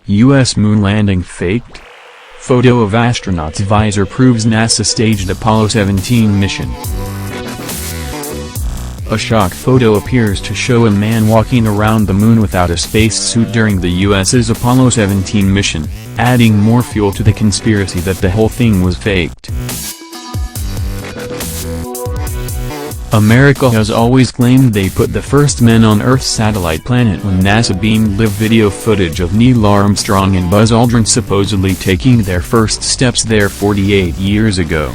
U.S. moon landing faked? Photo of astronaut's visor proves NASA staged Apollo 17 mission. A shock photo appears to show a man walking around the moon without a spacesuit during the U.S.'s Apollo 17 mission, adding more fuel to the conspiracy that the whole thing was faked. America has always claimed they put the first men on Earth's satellite Planet when NASA beamed live video footage of Neil Armstrong and Buzz Aldrin supposedly taking their first steps there 48 years ago.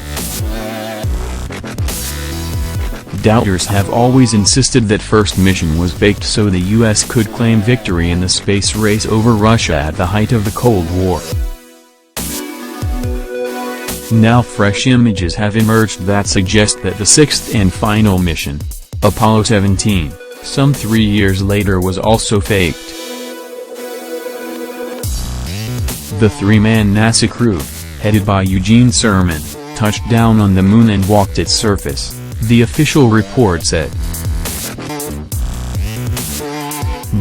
Doubters have always insisted that first mission was faked so the U.S. could claim victory in the space race over Russia at the height of the Cold War. Now fresh images have emerged that suggest that the sixth and final mission, Apollo 17, some 3 years later was also faked. The three-man NASA crew, headed by Eugene Cernan, touched down on the moon and walked its surface, the official report said.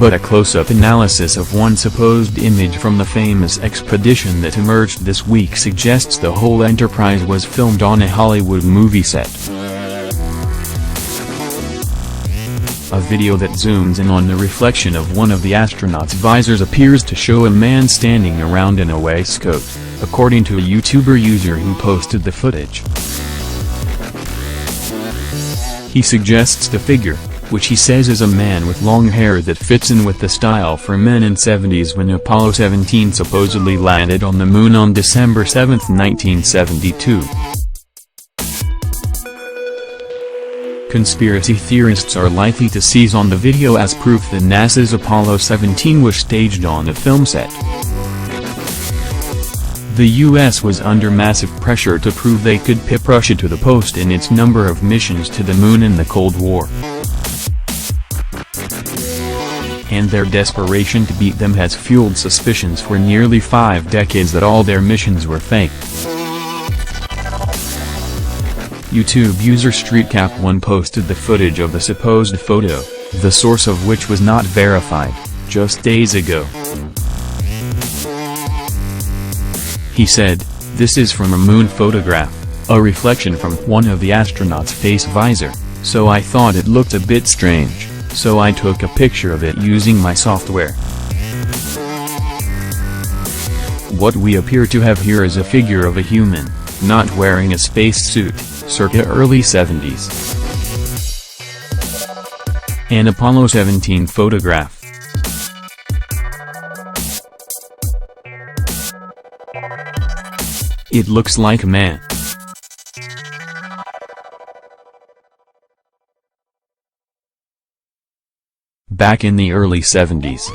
But a close-up analysis of one supposed image from the famous expedition that emerged this week suggests the whole enterprise was filmed on a Hollywood movie set. A video that zooms in on the reflection of one of the astronauts' visors appears to show a man standing around in a waistcoat, according to a YouTuber user who posted the footage. He suggests the figure, which he says is a man with long hair that fits in with the style for men in 70s when Apollo 17 supposedly landed on the moon on December 7, 1972. Conspiracy theorists are likely to seize on the video as proof that NASA's Apollo 17 was staged on a film set. The U.S. was under massive pressure to prove they could pip Russia to the post in its number of missions to the moon in the Cold War. And their desperation to beat them has fueled suspicions for nearly 5 decades that all their missions were fake. YouTube user StreetCap1 posted the footage of the supposed photo, the source of which was not verified, just days ago. He said, "This is from a moon photograph, a reflection from one of the astronauts' face visor, so I thought it looked a bit strange. So I took a picture of it using my software. What we appear to have here is a figure of a human, not wearing a spacesuit, circa early 70s. An Apollo 17 photograph. It looks like a man. Back in the early 70s.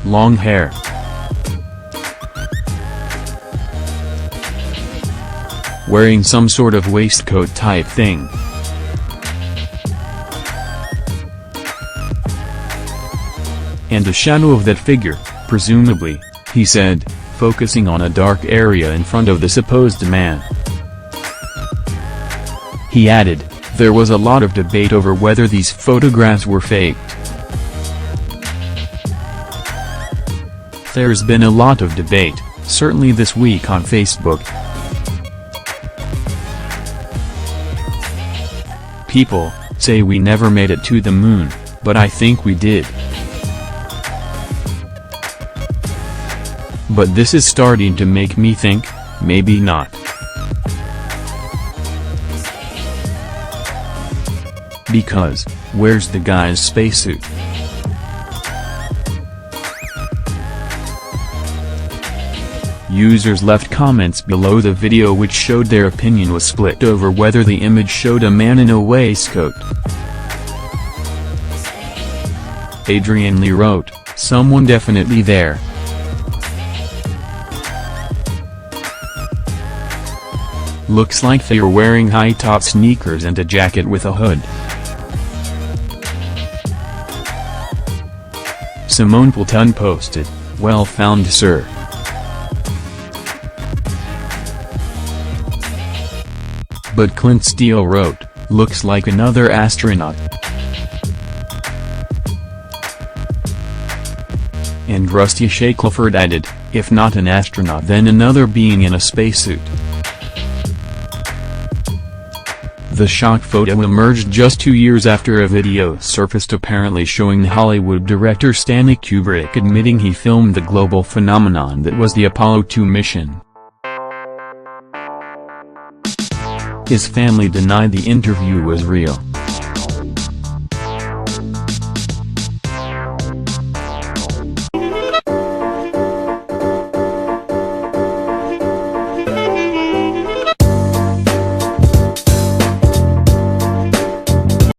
Long hair. Wearing some sort of waistcoat type thing. And a shadow of that figure, presumably, he said, focusing on a dark area in front of the supposed man. He added, there was a lot of debate over whether these photographs were faked. There's been a lot of debate, certainly this week on Facebook. People say we never made it to the moon, but I think we did. But this is starting to make me think, maybe not. Because, where's the guy's spacesuit? Users left comments below the video which showed their opinion was split over whether the image showed a man in a waistcoat. Adrian Lee wrote, "Someone definitely there. Looks like they're wearing high-top sneakers and a jacket with a hood." Simone Plton posted, "Well found, sir." But Clint Steele wrote, "Looks like another astronaut." And Rusty Shackelford added, "If not an astronaut then another being in a spacesuit." The shock photo emerged just 2 years after a video surfaced apparently showing Hollywood director Stanley Kubrick admitting he filmed the global phenomenon that was the Apollo 2 mission. His family denied the interview was real.